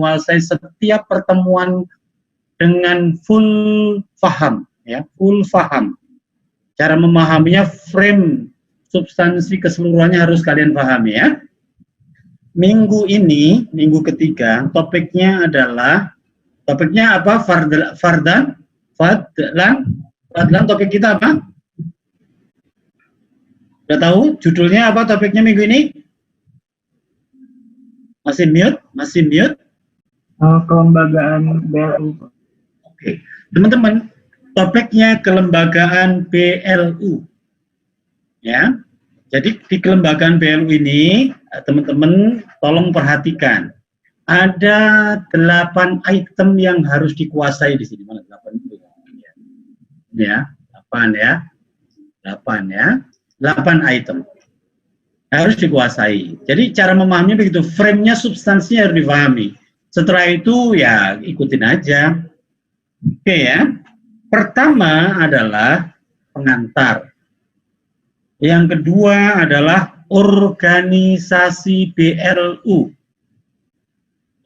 menguasai setiap pertemuan dengan full paham, ya, full paham. Cara memahaminya, frame substansi keseluruhannya harus kalian pahami, ya. Minggu ini, minggu ketiga, topiknya apa? Fadlan, topik kita apa? Udah tahu judulnya apa topiknya minggu ini? Masih mute? Kelembagaan BLU. Oke, teman-teman, topiknya kelembagaan BLU. Ya, jadi di kelembagaan BLU ini, teman-teman tolong perhatikan. Ada 8 item yang harus dikuasai di sini. Mana 8 itu? Ya, 8 ya. 8 ya. 8 item harus dikuasai. Jadi cara memahaminya begitu, frame-nya, substansinya harus dipahami. Setelah itu ya ikutin aja. Oke ya. Pertama adalah pengantar. Yang kedua adalah organisasi BLU.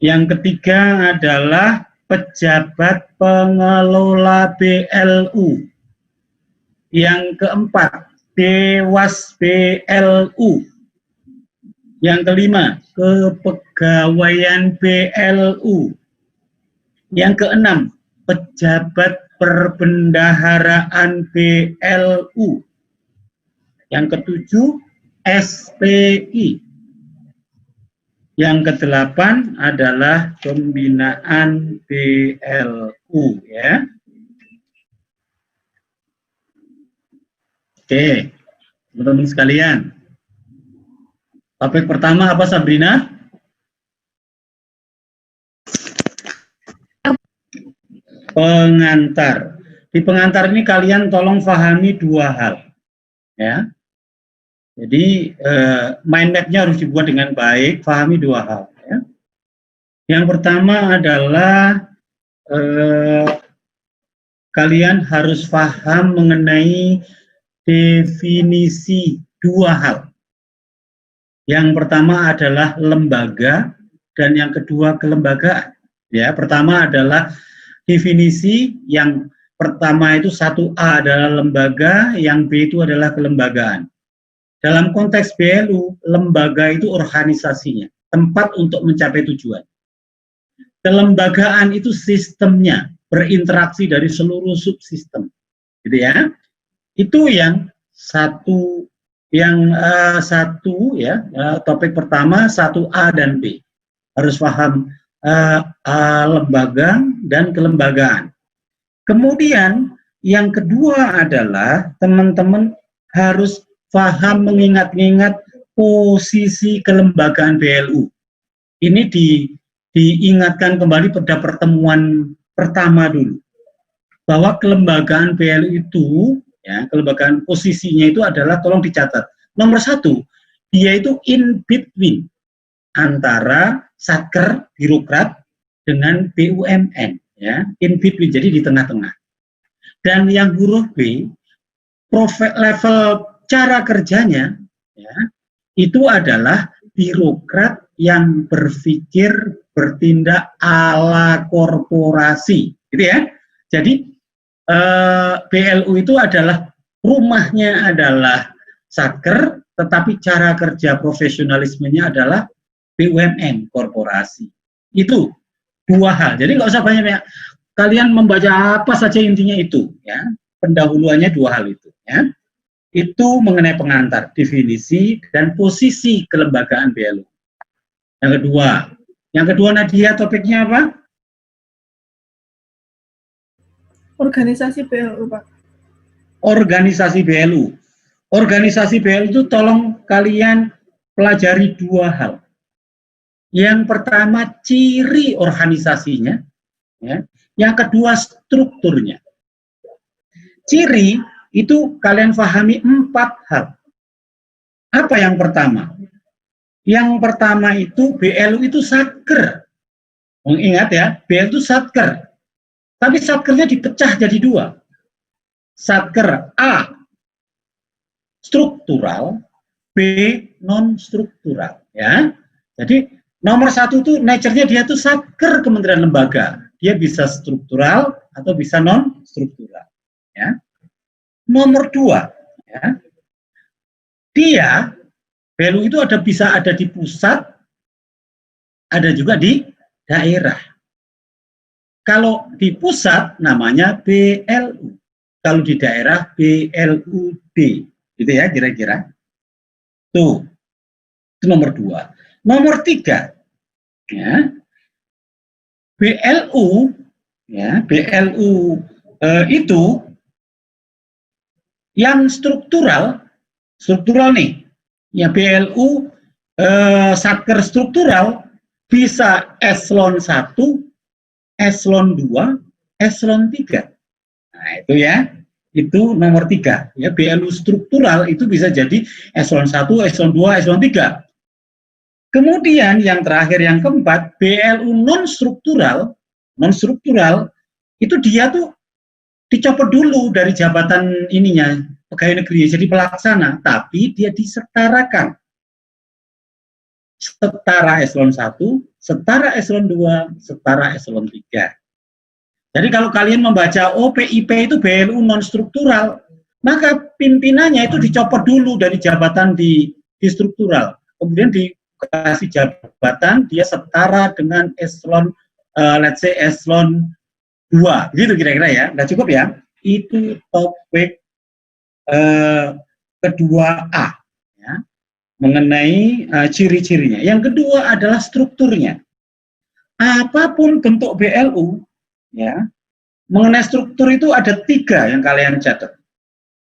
Yang ketiga adalah pejabat pengelola BLU. Yang keempat, Dewas BLU. Yang kelima, kepegawaian BLU. Yang keenam, pejabat perbendaharaan BLU. Yang ketujuh, SPI. Yang kedelapan adalah pembinaan BLU, ya. Oke, teman-teman sekalian. Topik pertama apa, Sabrina? Pengantar. Di pengantar ini kalian tolong pahami 2 hal, ya. Jadi mind map-nya harus dibuat dengan baik, pahami 2 hal, ya. Yang pertama adalah kalian harus paham mengenai definisi 2 hal. Yang pertama adalah lembaga dan yang kedua kelembagaan. Ya, pertama adalah definisi, yang pertama itu 1A adalah lembaga, yang B itu adalah kelembagaan. Dalam konteks BLU, lembaga itu organisasinya, tempat untuk mencapai tujuan. Kelembagaan itu sistemnya, berinteraksi dari seluruh subsistem, gitu ya. Itu yang satu ya, topik pertama 1A dan B. Harus paham lembaga dan kelembagaan. Kemudian yang kedua adalah teman-teman harus paham mengingat-ingat posisi kelembagaan BLU. Ini diingatkan kembali pada pertemuan pertama dulu, bahwa kelembagaan BLU itu, ya, kelembagaan posisinya itu adalah, tolong dicatat, nomor 1, dia itu in between antara satker, birokrat, dengan BUMN, ya, in between, jadi di tengah-tengah. Dan yang huruf B, level cara kerjanya, ya, itu adalah birokrat yang berpikir, bertindak ala korporasi, gitu ya. Jadi BLU itu adalah, rumahnya adalah satker, tetapi cara kerja profesionalismenya adalah BUMN, korporasi. Itu 2 hal. Jadi nggak usah banyak-banyak. Kalian membaca apa saja, intinya itu, ya. Pendahuluannya 2 hal itu, ya. Itu mengenai pengantar, definisi dan posisi kelembagaan BLU. Yang kedua Nadia, topiknya apa? Organisasi BLU, Pak. Organisasi BLU. Organisasi BLU itu tolong kalian pelajari 2 hal. Yang pertama, ciri organisasinya, ya. Yang kedua, strukturnya. Ciri itu kalian pahami 4 hal. Apa yang pertama? Yang pertama itu BLU itu satker. Ingat ya, BLU itu satker. Tapi satkernya dipecah jadi 2. Satker A struktural, B non struktural, ya. Jadi Nomor satu tuh nature-nya dia tuh satker kementerian lembaga. Dia bisa struktural atau bisa non struktural. Ya. Nomor dua, ya, dia value itu bisa ada di pusat, ada juga di daerah. Kalau di pusat namanya BLU, kalau di daerah BLUD, gitu ya kira-kira. Tuh, itu nomor dua. Nomor tiga, ya, BLU, ya, BLU itu yang struktural nih, ya BLU satker struktural bisa eselon 1, eselon 2, eselon 3. Nah, itu ya. Itu nomor 3. Ya, BLU struktural itu bisa jadi eselon 1, eselon 2, eselon 3. Kemudian yang terakhir yang keempat, BLU non struktural itu dia tuh dicopot dulu dari jabatan ininya, pegawai negeri jadi pelaksana, tapi dia disetarakan. Setara eselon 1, setara eselon 2, setara eselon 3. Jadi kalau kalian membaca PIP itu BLU non struktural, maka pimpinannya itu dicopot dulu dari jabatan di struktural. Kemudian dikasih jabatan dia setara dengan eselon let's say eselon 2. Gitu kira-kira ya. Udah cukup ya? Itu topik kedua A, ya, mengenai ciri-cirinya. Yang kedua adalah strukturnya. Apapun bentuk BLU, ya, mengenai struktur itu ada 3 yang kalian catat.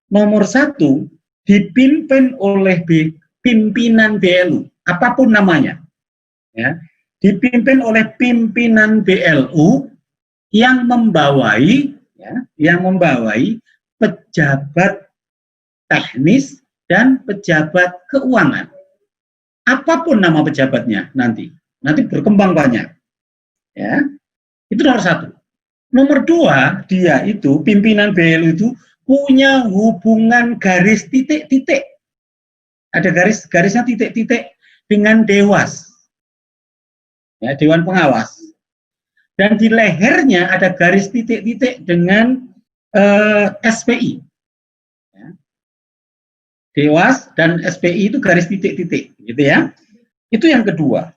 Nomor 1, dipimpin oleh pimpinan BLU, apapun namanya, ya, dipimpin oleh pimpinan BLU yang membawai, ya, pejabat teknis dan pejabat keuangan. Apapun nama pejabatnya nanti berkembang banyak. Ya, itu nomor 1. Nomor 2, dia itu pimpinan BLU itu punya hubungan garis titik-titik. Ada garisnya titik-titik dengan Dewas, ya, Dewan Pengawas. Dan di lehernya ada garis titik-titik dengan SPI. Ya. Dewas dan SPI itu garis titik-titik, gitu ya. Itu yang kedua.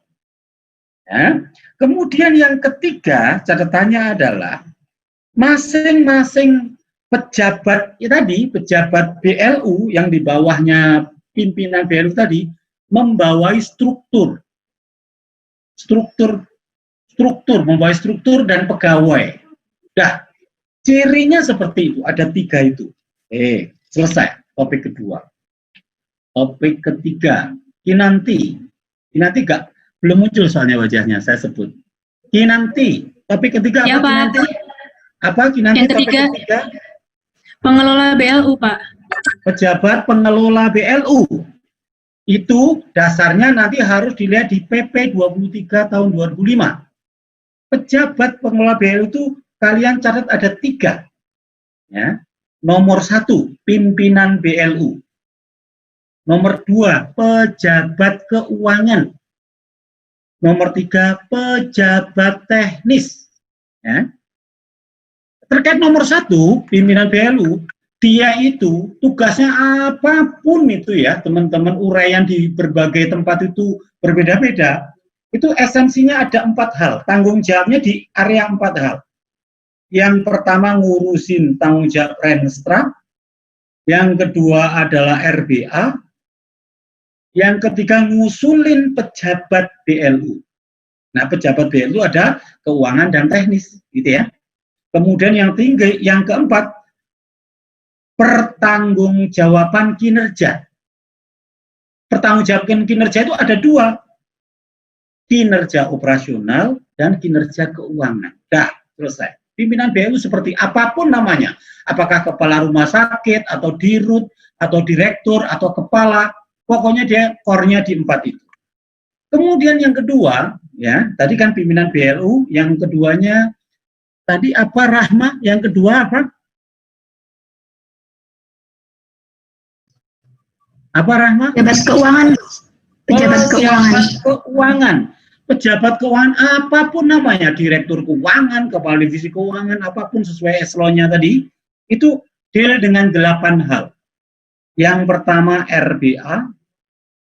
Ya. Kemudian yang ketiga, catatannya adalah masing-masing pejabat pejabat BLU yang di bawahnya pimpinan BLU tadi membawai struktur, membawai struktur dan pegawai. Dah, cirinya seperti itu, ada 3 itu. Selesai topik kedua. Topik ketiga, Kinanti belum muncul soalnya wajahnya, saya sebut. Kinanti, topik ketiga ya, apa, Pak. Kinanti? Apa Kinanti? Yang ketiga, topik ketiga? Pengelola BLU, Pak. Pejabat pengelola BLU. Itu dasarnya nanti harus dilihat di PP 23 tahun 2005. Pejabat pengelola BLU itu kalian catat ada 3. Ya. Nomor 1, pimpinan BLU. Nomor 2, pejabat keuangan. Nomor 3, pejabat teknis. Ya. Terkait nomor 1, pimpinan BLU, dia itu tugasnya apapun itu ya, teman-teman, uraian di berbagai tempat itu berbeda-beda. Itu esensinya ada 4 hal, tanggung jawabnya di area 4 hal. Yang pertama ngurusin tanggung jawab Renstra, yang kedua adalah RBA, yang ketiga ngusulin pejabat BLU. Nah, pejabat BLU ada keuangan dan teknis, gitu ya. Kemudian yang keempat, pertanggungjawaban kinerja. Pertanggungjawaban kinerja itu ada 2, kinerja operasional dan kinerja keuangan. Dah, selesai. Pimpinan BLU seperti apapun namanya, apakah kepala rumah sakit atau dirut atau direktur atau kepala, pokoknya dia core-nya di 4 itu. Kemudian yang kedua, ya, tadi kan pimpinan BLU, yang keduanya tadi apa, Rahma? Yang kedua apa? Apa, Rahma? Pejabat keuangan. Pejabat keuangan. Keuangan. pejabat keuangan apapun namanya, direktur keuangan, kepala divisi keuangan, apapun sesuai eselonnya tadi, itu deal dengan 8 hal. Yang pertama RBA,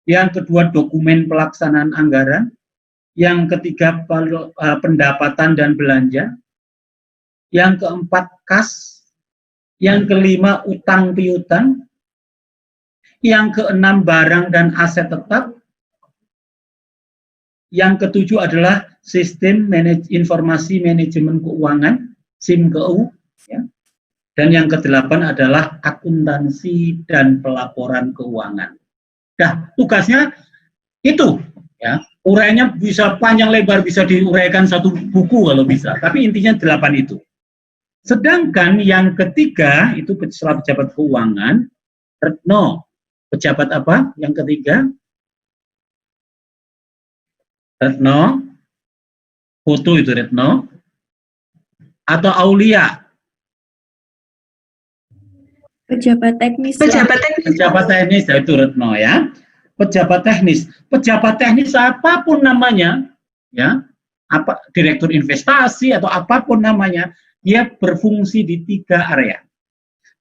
yang kedua dokumen pelaksanaan anggaran, yang ketiga pendapatan dan belanja, yang keempat kas, yang kelima utang piutang, yang keenam barang dan aset tetap, yang ketujuh adalah sistem informasi manajemen keuangan, SIMKEU, ya. Dan yang kedelapan adalah akuntansi dan pelaporan keuangan. Nah, tugasnya itu, ya. Uraiannya bisa panjang lebar, bisa diuraikan satu buku kalau bisa. Tapi intinya 8 itu. Sedangkan yang ketiga itu setelah pejabat keuangan, Retno. Pejabat apa? Yang ketiga? Retno. Foto itu Retno. Atau Aulia? Pejabat teknis. Pejabat teknis itu Retno ya. Pejabat teknis. Pejabat teknis apapun namanya, ya, apa direktur investasi atau apapun namanya, dia berfungsi di 3 area.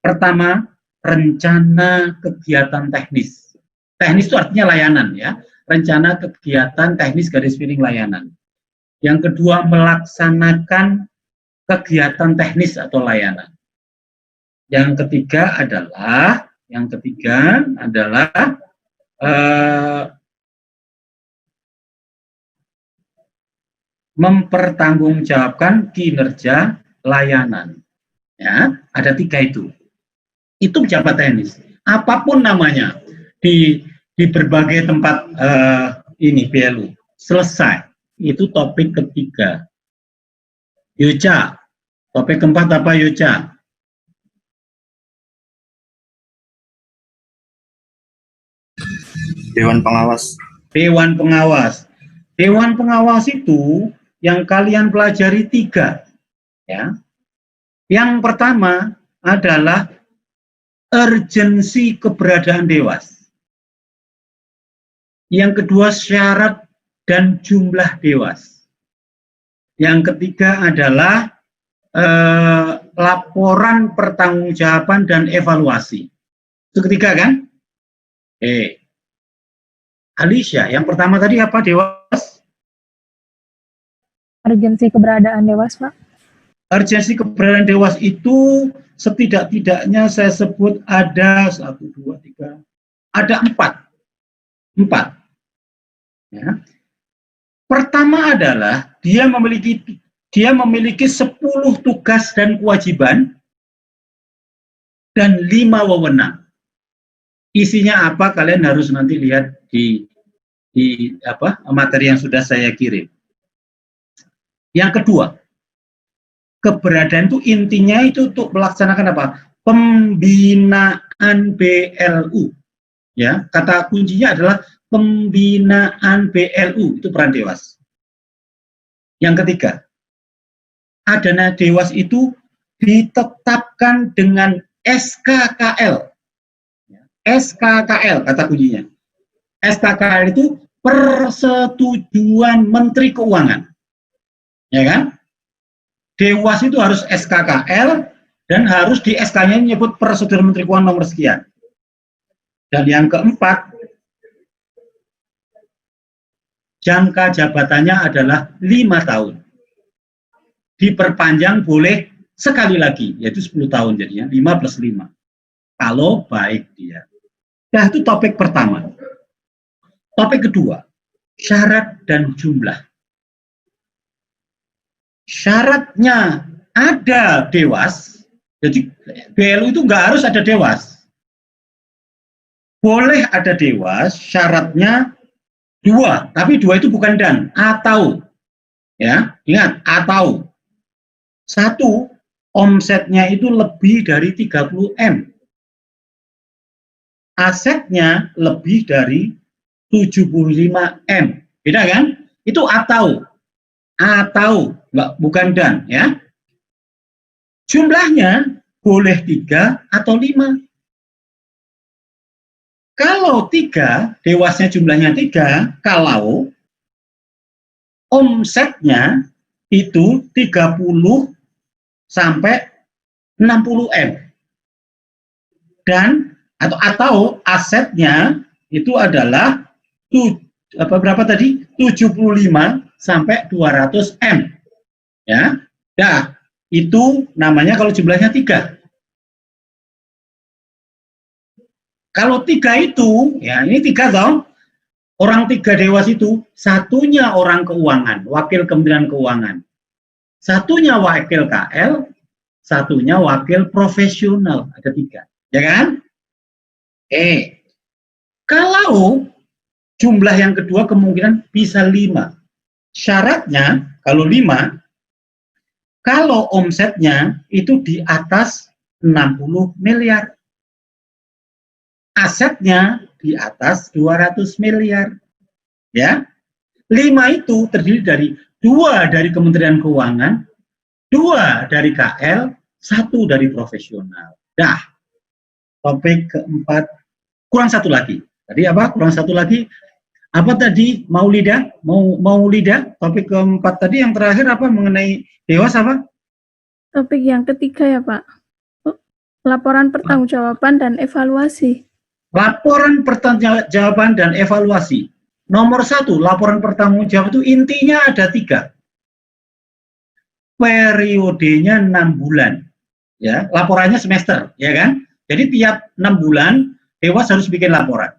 Pertama, rencana kegiatan teknis. Teknis itu artinya layanan ya. Rencana kegiatan teknis garis miring layanan. Yang kedua, melaksanakan kegiatan teknis atau layanan. Yang ketiga adalah mempertanggungjawabkan kinerja layanan. Ya, ada 3 itu. Itu pejabat teknis. Apapun namanya di berbagai tempat ini BLU. Selesai. Itu topik ketiga. Yoca, topik keempat apa Yoca? Dewan Pengawas. Dewan Pengawas. Dewan Pengawas itu yang kalian pelajari 3. Ya. Yang pertama adalah urgensi keberadaan Dewas. Yang kedua syarat dan jumlah Dewas. Yang ketiga adalah laporan pertanggungjawaban dan evaluasi. Itu ketiga kan? Alicia, yang pertama tadi apa Dewas? Urgensi keberadaan Dewas, Pak. Urgensi keberadaan Dewas itu setidak-tidaknya saya sebut ada 1, 2, 3, ada 4. Ya. Pertama adalah dia memiliki 10 tugas dan kewajiban dan 5 wewenang. Isinya apa kalian harus nanti lihat di materi yang sudah saya kirim. Yang kedua, keberadaan itu intinya itu untuk melaksanakan apa? Pembinaan BLU. Ya, kata kuncinya adalah pembinaan BLU, itu peran Dewas. Yang ketiga, adanya Dewas itu ditetapkan dengan SKKL. SKKL kata kuncinya. SKKL itu persetujuan Menteri Keuangan. Ya kan? Dewas itu harus SKKL dan harus di SK-nya menyebut persetujuan Menteri Keuangan nomor sekian. Dan yang keempat, jangka jabatannya adalah 5 tahun. Diperpanjang boleh sekali lagi, yaitu 10 tahun jadinya, 5 plus 5. Kalau baik dia. Nah, itu topik pertama. Topik kedua, syarat dan jumlah. Syaratnya ada Dewas, jadi BLU itu nggak harus ada Dewas. Boleh ada Dewas, syaratnya 2, tapi 2 itu bukan dan, atau. Ya, ingat, atau. 1, omsetnya itu lebih dari 30 M. Asetnya lebih dari 75 M. Beda kan? Itu atau. Atau, bukan dan, ya. Jumlahnya boleh 3 atau 5. Kalau 3, Dewasnya jumlahnya 3, kalau omsetnya itu 30 sampai 60 M. Dan atau asetnya itu adalah berapa tadi? 75 sampai 200 M. Ya. Nah, itu namanya kalau jumlahnya 3. Kalau 3 itu, ya ini 3 toh, orang 3 dewas itu, satunya orang keuangan, wakil Kementerian Keuangan. Satunya wakil KL, satunya wakil profesional, ada 3. Ya kan? Kalau jumlah yang kedua kemungkinan bisa 5. Syaratnya, kalau 5, kalau omsetnya itu di atas 60 miliar. Asetnya di atas 200 miliar. Ya. 5 itu terdiri dari 2 dari Kementerian Keuangan, 2 dari KL, 1 dari profesional. Dah. Topik keempat, kurang 1 lagi. Tadi apa? Kurang 1 lagi. Apa tadi? Maulida? Maulida? Topik keempat tadi yang terakhir apa? Mengenai dewas apa? Topik yang ketiga ya Pak. Laporan pertanggungjawaban dan evaluasi. Laporan pertanggungjawaban dan evaluasi. Nomor 1, laporan pertanggungjawaban itu intinya ada 3. Periodenya 6 bulan. Ya, laporannya semester, ya kan? Jadi tiap 6 bulan Dewas harus bikin laporan.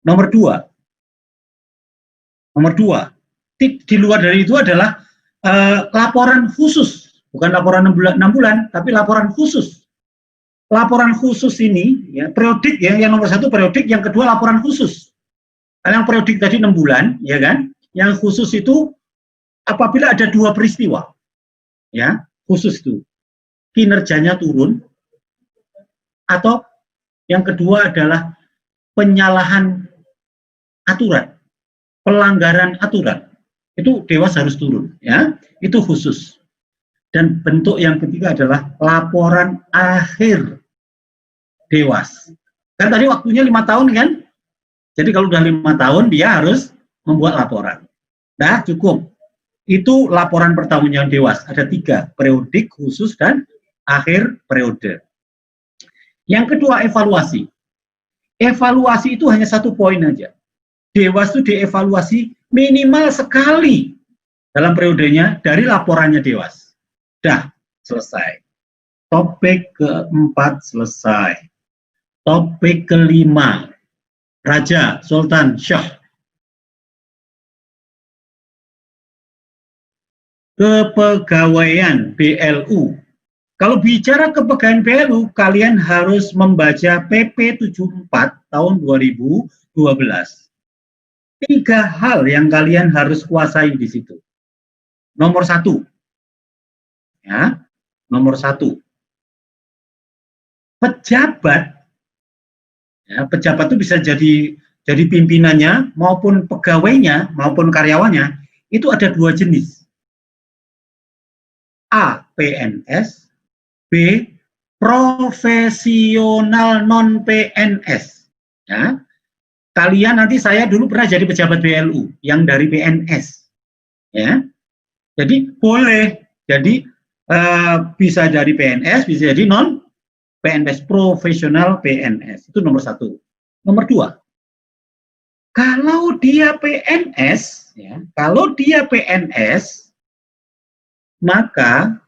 Nomor 2, di luar dari itu adalah laporan khusus, bukan laporan 6 bulan, tapi laporan khusus. Laporan khusus ini, ya, periodik ya, yang nomor 1 periodik, yang kedua laporan khusus. Yang periodik tadi 6 bulan, ya kan? Yang khusus itu apabila ada 2 peristiwa, ya, khusus itu kinerjanya turun, atau yang kedua adalah penyalahan aturan, pelanggaran aturan, itu Dewas harus turun, ya, itu khusus. Dan bentuk yang ketiga adalah laporan akhir Dewas. Kan tadi waktunya 5 tahun kan? Jadi kalau udah 5 tahun dia harus membuat laporan. Nah, cukup. Itu laporan pertanggungjawaban Dewas. Ada 3, periodik, khusus, dan akhir periode. Yang kedua, evaluasi. Evaluasi itu hanya 1 poin aja. Dewas itu dievaluasi minimal sekali dalam periodenya dari laporannya Dewas. Dah, selesai. Topik keempat selesai. Topik kelima, Raja, Sultan, Syah. Kepegawaian BLU. Kalau bicara kepegawaian BLU, kalian harus membaca PP 74 tahun 2012. 3 hal yang kalian harus kuasai di situ. Nomor 1, ya, nomor 1, pejabat, ya, pejabat itu bisa jadi pimpinannya maupun pegawainya maupun karyawannya itu ada 2 jenis. A, PNS, B, profesional non PNS. Ya. Kalian nanti, saya dulu pernah jadi pejabat BLU yang dari PNS. Ya. Jadi boleh jadi bisa dari PNS, bisa jadi non PNS, profesional PNS. Itu nomor 1. Nomor 2, kalau dia PNS, ya, kalau dia PNS, maka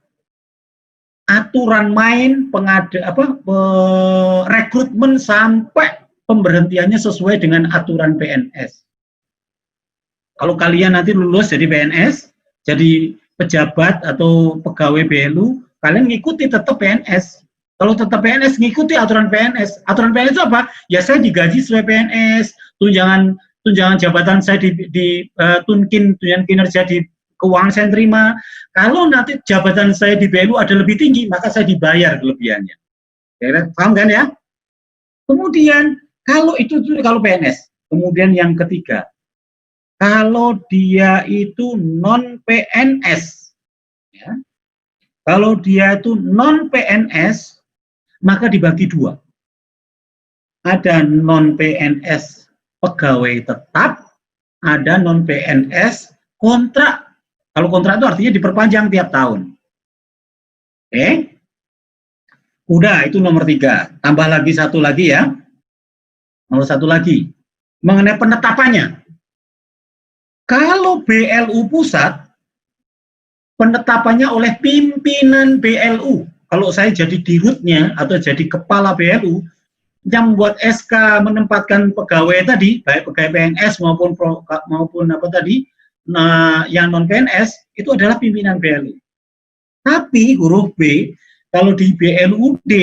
aturan main rekrutmen sampai pemberhentiannya sesuai dengan aturan PNS. Kalau kalian nanti lulus jadi PNS, jadi pejabat atau pegawai BLU, kalian ngikuti tetap PNS. Kalau tetap PNS, ngikuti aturan PNS. Aturan PNS itu apa? Ya saya digaji sesuai PNS, tunjangan jabatan saya tunjangan kinerja di keuangan saya terima. Kalau nanti jabatan saya di BLU ada lebih tinggi, maka saya dibayar kelebihannya. Ya, paham kan ya? Kemudian kalau itu kalau PNS. Kemudian yang ketiga, kalau dia itu non PNS, ya, kalau dia itu non PNS, maka dibagi 2. Ada non PNS pegawai tetap, ada non PNS kontrak. Kalau kontrak itu artinya diperpanjang tiap tahun. Oke? Udah, itu nomor 3. Tambah lagi satu lagi ya. Nomor satu lagi. Mengenai penetapannya. Kalau BLU pusat, penetapannya oleh pimpinan BLU. Kalau saya jadi dirutnya atau jadi kepala BLU, yang membuat SK menempatkan pegawai tadi, baik pegawai PNS maupun apa tadi, yang non PNS, itu adalah pimpinan BLU. Tapi huruf B, kalau di BLUD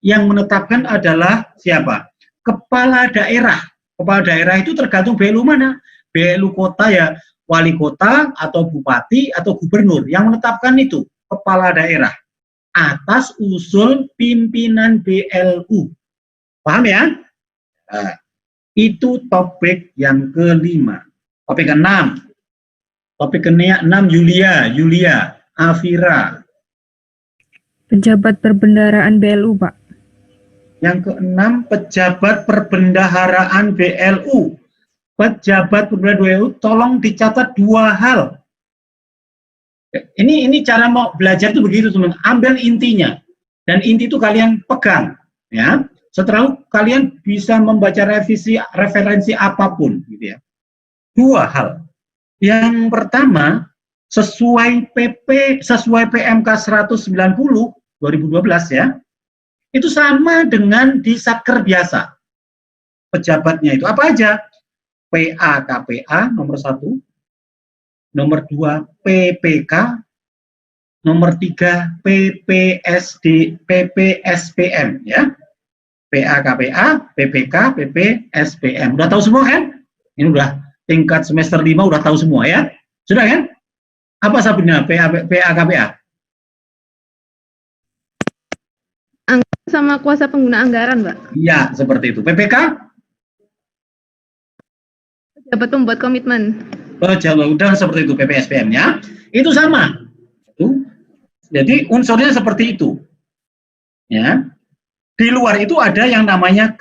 yang menetapkan adalah siapa? Kepala daerah. Kepala daerah itu tergantung BLU mana. BLU kota ya wali kota atau bupati atau gubernur. Yang menetapkan itu kepala daerah atas usul pimpinan BLU. Paham ya? Nah, itu topik yang kelima. Topik ke-6. Topik ke-6 Yulia, Afira. Pejabat perbendaharaan BLU, Pak. Yang ke-6 pejabat perbendaharaan BLU. Pejabat perbendaharaan BLU tolong dicatat 2 hal. Ini cara mau belajar itu begitu, teman. Ambil intinya. Dan inti itu kalian pegang, ya. Setelah kalian bisa membaca referensi apapun, gitu ya. 2 hal. Yang pertama, sesuai PMK 190 2012 ya, itu sama dengan di Satker biasa. Pejabatnya itu apa aja? PA KPA nomor 1, nomor 2 PPK, nomor 3 PPSPM ya. PA KPA, PPK, PPSPM. Udah tahu semua kan? Ini udah tingkat semester 5 udah tahu semua ya. Sudah kan? Apa Sabrina PA KPA? Sama kuasa pengguna anggaran, Mbak. Iya, seperti itu. PPK? Dapat membuat komitmen. Udah seperti itu PPSPM ya. Itu sama. Itu. Jadi unsurnya seperti itu. Ya. Di luar itu ada yang namanya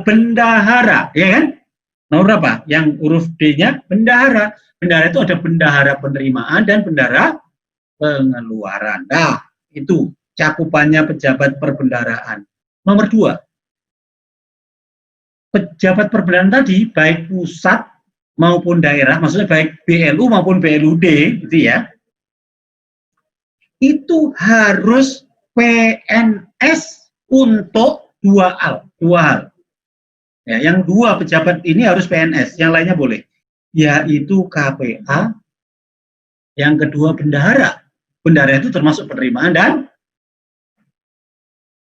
bendahara, ya kan? Nomor berapa? Yang huruf D-nya bendahara. Bendahara itu ada bendahara penerimaan dan bendahara pengeluaran. Nah, itu cakupannya pejabat perbendaharaan. Nomor 2, pejabat perbendaharaan tadi, baik pusat maupun daerah, maksudnya baik BLU maupun BLUD, gitu ya, itu harus PNS untuk 2 hal. Ya, yang 2 pejabat ini harus PNS, yang lainnya boleh. Yaitu KPA, yang kedua bendahara. Bendahara itu termasuk penerimaan dan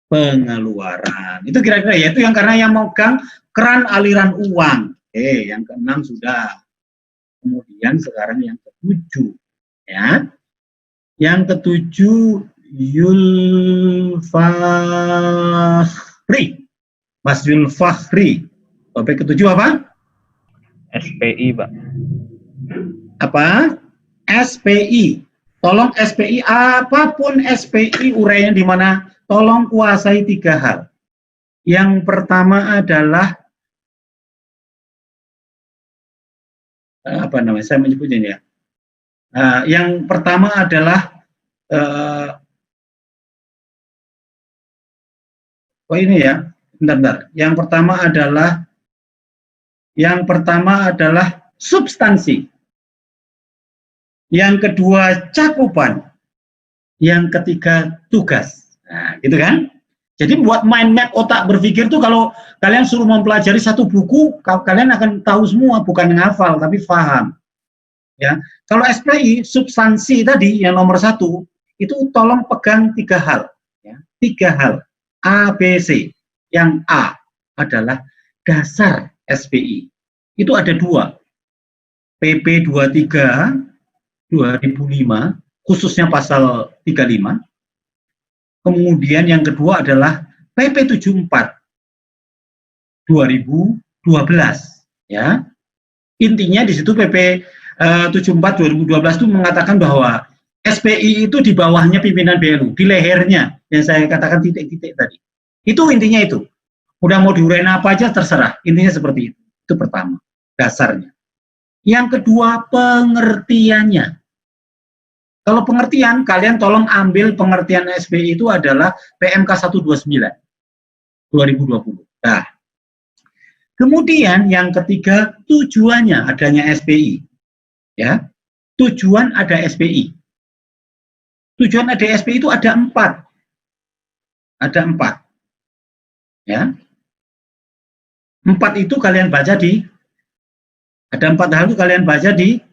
pengeluaran. Itu kira-kira ya, itu yang karena yang megang keran aliran uang. Yang ke-6 sudah. Kemudian sekarang yang ke-7 ya. Yang ke-7 Yulfahri. Mas Yulfahri. Topik ke-7 apa? SPI, Pak. Apa? SPI. Tolong SPI, apapun SPI uraian di mana, tolong kuasai 3 hal. Yang pertama adalah apa namanya? Saya menyebutnya ya. Yang pertama adalah ini ya. Bentar. Yang pertama adalah substansi. Yang kedua cakupan. Yang ketiga tugas. Nah, gitu kan? Jadi buat mind map otak berpikir tuh kalau kalian suruh mempelajari satu buku, kalian akan tahu semua, bukan menghafal tapi paham. Ya, kalau SPI substansi tadi yang nomor 1 itu tolong pegang 3 hal. Ya, 3 hal. A, B, C. Yang A adalah dasar SPI. Itu ada 2. PP 23 2005, khususnya pasal 35. Kemudian yang kedua adalah PP 74 2012 ya. Intinya di situ PP 74 2012 itu mengatakan bahwa SPI itu di bawahnya pimpinan BLU, di lehernya yang saya katakan titik-titik tadi. Itu intinya itu. Udah mau diuraiin apa aja terserah. Intinya seperti itu. Itu pertama, dasarnya. Yang kedua, pengertiannya. Kalau pengertian, kalian tolong ambil pengertian SPI itu adalah PMK 129 2020. Nah, kemudian yang ketiga, tujuannya adanya SPI. Ya, tujuan ada SPI. Tujuan ada SPI itu ada 4. Ada 4. Ya. 4 itu kalian baca di, ada 4 hal itu kalian baca di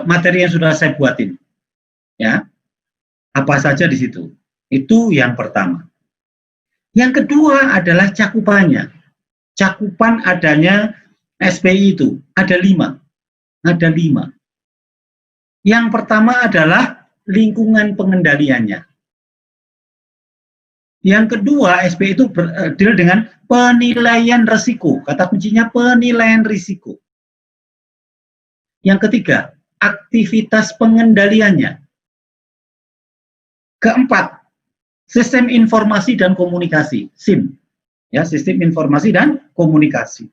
materi yang sudah saya buatin. Ya, apa saja di situ. Itu yang pertama. Yang kedua adalah cakupannya. Cakupan adanya SPI itu ada 5. Ada 5. Yang pertama adalah lingkungan pengendaliannya. Yang kedua, SPI itu berdiri dengan penilaian risiko. Kata kuncinya penilaian risiko. Yang ketiga, aktivitas pengendaliannya. Keempat, sistem informasi dan komunikasi, SIM. Ya, sistem informasi dan komunikasi.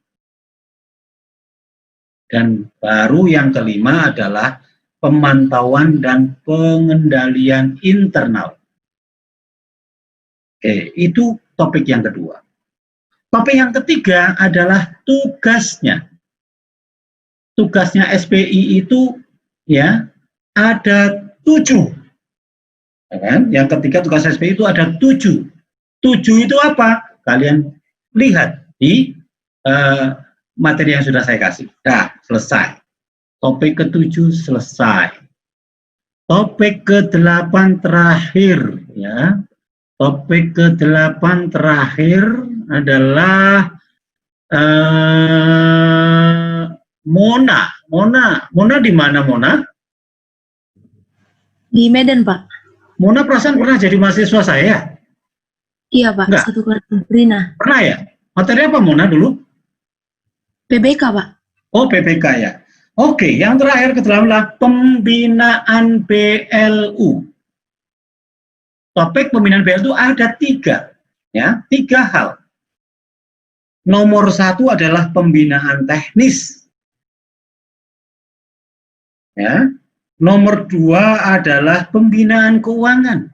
Dan baru yang kelima adalah pemantauan dan pengendalian internal. Oke, itu topik yang kedua. Topik yang ketiga adalah tugasnya. Tugasnya SPI itu ya ada 7. Ya kan? Yang ketiga tugas SPI itu ada 7. 7 itu apa? Kalian lihat di materi yang sudah saya kasih. Dah, selesai. Topik ke-7 selesai. Topik ke-8 terakhir ya. Topik ke-8 terakhir adalah Mona. Mona di mana Mona? Di Medan, Pak. Mona perasaan pernah jadi mahasiswa saya? Iya, Pak. Enggak. Satu kelas Brina. Pernah ya? Materi apa Mona dulu? PBK, Pak. Oh, PPK ya. Oke, yang terakhir adalah pembinaan BLU. Topik pembinaan BLU ada 3. Ya, 3 hal. Nomor 1 adalah pembinaan teknis. Ya. Nomor 2 adalah pembinaan keuangan.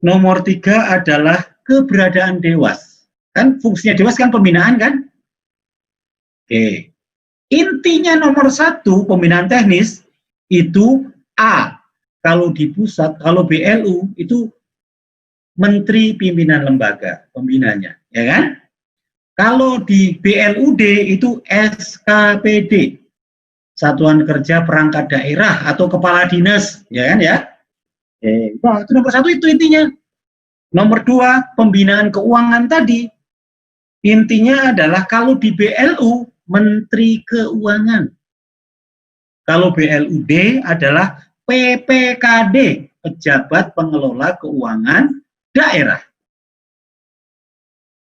Nomor 3 adalah keberadaan Dewas. Kan fungsinya Dewas kan pembinaan kan? Oke. Intinya nomor 1 pembinaan teknis itu A. Kalau di pusat, kalau BLU itu Menteri Pimpinan Lembaga pembinanya, ya kan? Kalau di BLUD itu SKPD. Satuan Kerja Perangkat Daerah atau Kepala Dinas, ya kan ya? Nah, itu nomor 1 itu intinya. Nomor 2, pembinaan keuangan tadi. Intinya adalah kalau di BLU, Menteri Keuangan. Kalau BLUD adalah PPKD, Pejabat Pengelola Keuangan Daerah.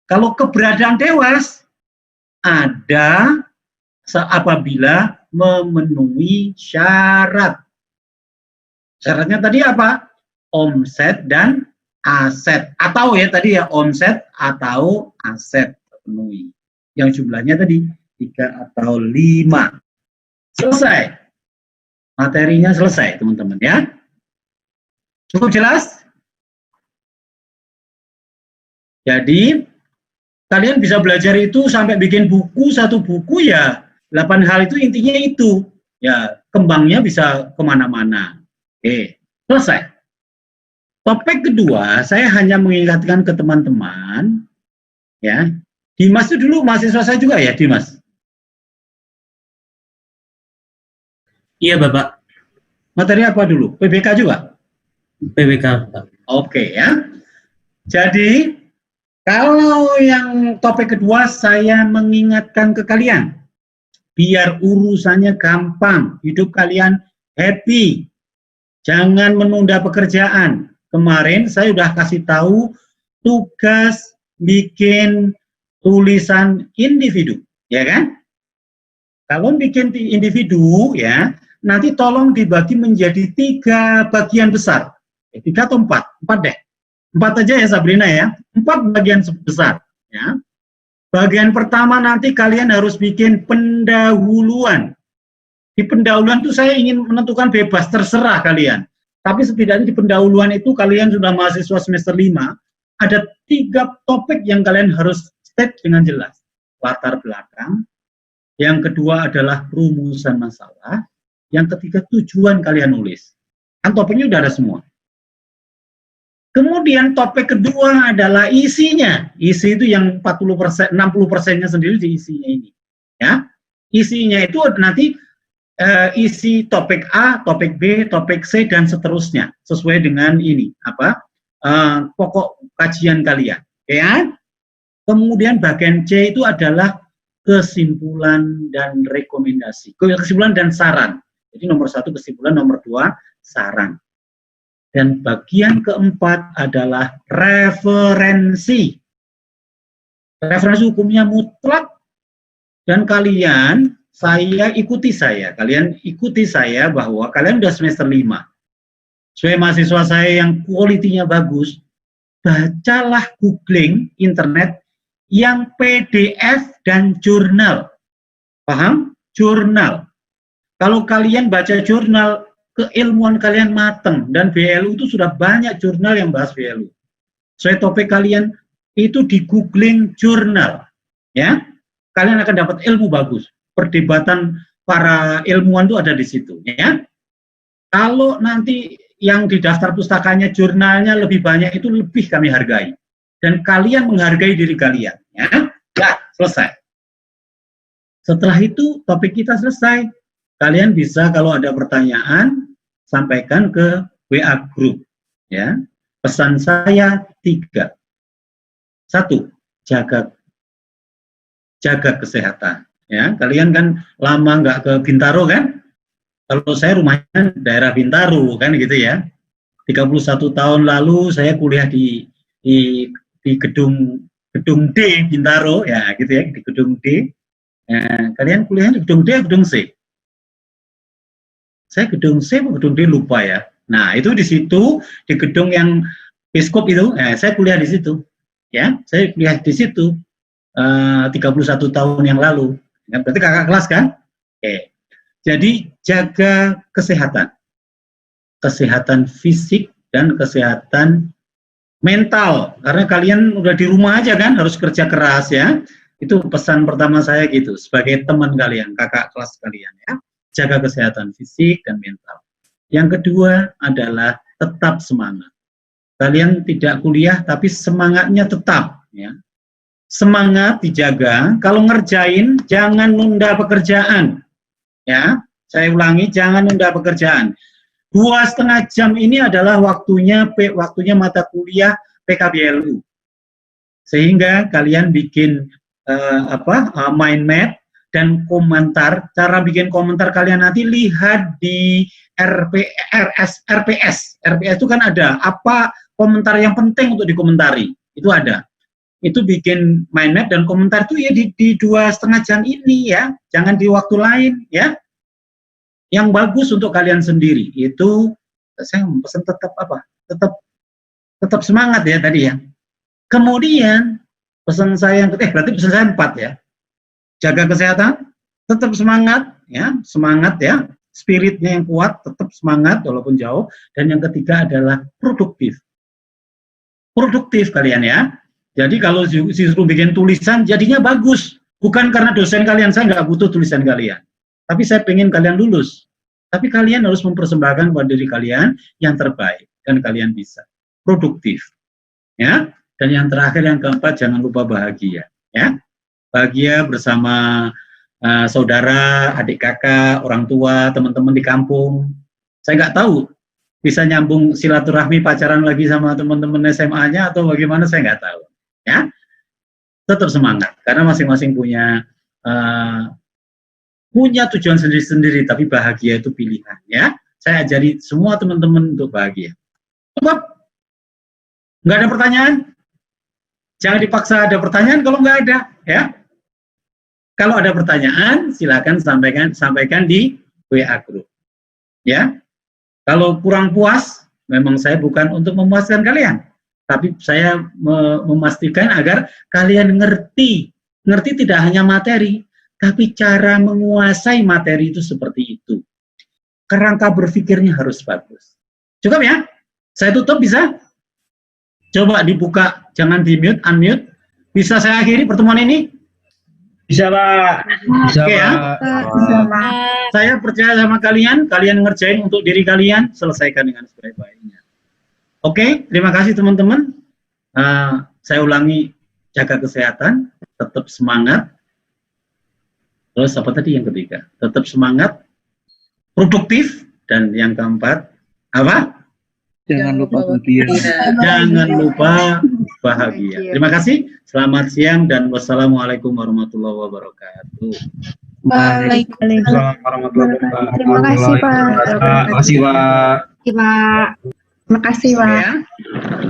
Kalau keberadaan Dewas, ada apabila memenuhi syarat. Syaratnya tadi apa? Omset dan aset. Atau ya tadi ya omset atau aset terpenuhi. Yang jumlahnya tadi 3 atau 5. Selesai. Materinya selesai teman-teman ya. Cukup jelas? Jadi kalian bisa belajar itu sampai bikin buku, 1 buku ya. 8 hal itu intinya itu. Ya, kembangnya bisa kemana-mana. Oke, selesai. Topik kedua, saya hanya mengingatkan ke teman-teman, ya. Dimas itu dulu mahasiswa saya juga ya, Dimas? Iya, Bapak. Materi apa dulu? PBK juga? PBK, Pak. Oke, ya. Jadi, kalau yang topik kedua, saya mengingatkan ke kalian, biar urusannya gampang, hidup kalian happy. Jangan menunda pekerjaan. Kemarin saya sudah kasih tahu tugas bikin tulisan individu, ya kan? Kalau bikin individu, ya, nanti tolong dibagi menjadi 3 bagian besar. 3 atau 4? 4 deh. 4 aja ya Sabrina ya. 4 bagian besar, ya. Bagian pertama nanti kalian harus bikin pendahuluan. Di pendahuluan itu saya ingin menentukan bebas, terserah kalian. Tapi setidaknya di pendahuluan itu kalian sudah mahasiswa semester 5, ada 3 topik yang kalian harus state dengan jelas. Latar belakang, yang kedua adalah rumusan masalah, yang ketiga tujuan kalian nulis. Kan topiknya udah ada semua. Kemudian topik kedua adalah isinya. Isi itu yang 40%, 60%-nya sendiri di isinya ini. Ya. Isinya itu nanti isi topik A, topik B, topik C dan seterusnya sesuai dengan ini pokok kajian kalian. Ya. Kemudian bagian C itu adalah kesimpulan dan rekomendasi. Kesimpulan dan saran. Jadi nomor 1 kesimpulan, nomor 2 saran. Dan bagian keempat adalah referensi. Referensi hukumnya mutlak dan kalian ikuti saya bahwa kalian udah semester 5. Sebagai mahasiswa saya yang kualitinya bagus, bacalah googling internet yang PDF dan jurnal. Paham? Jurnal. Kalau kalian baca jurnal, keilmuan kalian mateng, dan BLU itu sudah banyak jurnal yang bahas BLU. Sesuai topik kalian itu di googling jurnal, ya, kalian akan dapat ilmu bagus. Perdebatan para ilmuwan itu ada di situ, ya. Kalau nanti yang di daftar pustakanya jurnalnya lebih banyak, itu lebih kami hargai, dan kalian menghargai diri kalian, ya. Ya, selesai. Setelah itu topik kita selesai. Kalian bisa kalau ada pertanyaan sampaikan ke WA group, ya. Pesan saya 3. 1, jaga kesehatan, ya. Kalian kan lama nggak ke Bintaro kan? Kalau saya rumahnya daerah Bintaro kan gitu ya. 31 tahun lalu saya kuliah di gedung D Bintaro ya gitu ya, di gedung D. Kalian kuliahnya di gedung D atau gedung C? Saya gedung C atau gedung D lupa ya. Nah, itu di situ, di gedung yang Biskop itu, saya kuliah di situ. Ya, saya kuliah di situ 31 tahun yang lalu. Ya, berarti kakak kelas kan? Oke. Jadi jaga kesehatan. Kesehatan fisik dan kesehatan mental. Karena kalian udah di rumah aja kan, harus kerja keras ya. Itu pesan pertama saya gitu, sebagai teman kalian, kakak kelas kalian ya. Jaga kesehatan fisik dan mental. Yang kedua adalah tetap semangat. Kalian tidak kuliah tapi semangatnya tetap ya. Semangat dijaga. Kalau ngerjain jangan nunda pekerjaan. Ya, saya ulangi, jangan nunda pekerjaan. 2,5 jam ini adalah waktunya mata kuliah PKBLU. Sehingga kalian bikin mind map dan komentar. Cara bikin komentar kalian nanti lihat di RPS. RPS itu kan ada apa komentar yang penting untuk dikomentari, itu ada. Itu bikin mind map dan komentar itu ya di 2,5 jam ini ya, jangan di waktu lain ya. Yang bagus untuk kalian sendiri itu saya pesan tetap semangat ya tadi ya. Kemudian pesan saya yang berarti pesan saya 4 ya. Jaga kesehatan, tetap semangat ya, spiritnya yang kuat, tetap semangat walaupun jauh. Dan yang ketiga adalah produktif. Produktif kalian ya. Jadi kalau disuruh bikin tulisan jadinya bagus. Bukan karena dosen kalian, saya nggak butuh tulisan kalian. Tapi saya pengen kalian lulus. Tapi kalian harus mempersembahkan pada diri kalian yang terbaik. Dan kalian bisa. Produktif. Ya. Dan yang terakhir, yang keempat, jangan lupa bahagia. Ya. Bahagia bersama saudara, adik kakak, orang tua, teman-teman di kampung. Saya nggak tahu bisa nyambung silaturahmi pacaran lagi sama teman-teman SMA-nya atau bagaimana, saya nggak tahu. Ya, tetap semangat karena masing-masing punya tujuan sendiri-sendiri, tapi bahagia itu pilihan. Ya, saya ajari semua teman-teman untuk bahagia. Cukup? Nggak ada pertanyaan? Jangan dipaksa ada pertanyaan kalau nggak ada. Ya. Kalau ada pertanyaan, silakan sampaikan di WA group. Ya. Kalau kurang puas, memang saya bukan untuk memuaskan kalian, tapi saya memastikan agar kalian ngerti ngerti tidak hanya materi, tapi cara menguasai materi itu seperti itu. Kerangka berpikirnya harus bagus. Cukup ya? Saya tutup bisa? Coba dibuka, jangan di-mute, unmute. Bisa saya akhiri pertemuan ini? Bisa, Pak. Bisa, Oke ya? Saya percaya sama kalian ngerjain untuk diri kalian, selesaikan dengan sebaik-baiknya. Oke, terima kasih teman-teman. Saya ulangi, jaga kesehatan, tetap semangat. Terus apa tadi yang ketiga? Tetap semangat, produktif, dan yang keempat, apa? Jangan lupa bahagia. Jangan lupa bahagia. Terima kasih, selamat siang, dan wassalamualaikum warahmatullahi wabarakatuh. Waalaikumsalam warahmatullahi wabarakatuh. Terima kasih, Pak. Terima kasih, Pak. Terima kasih, Pak. Oke ya.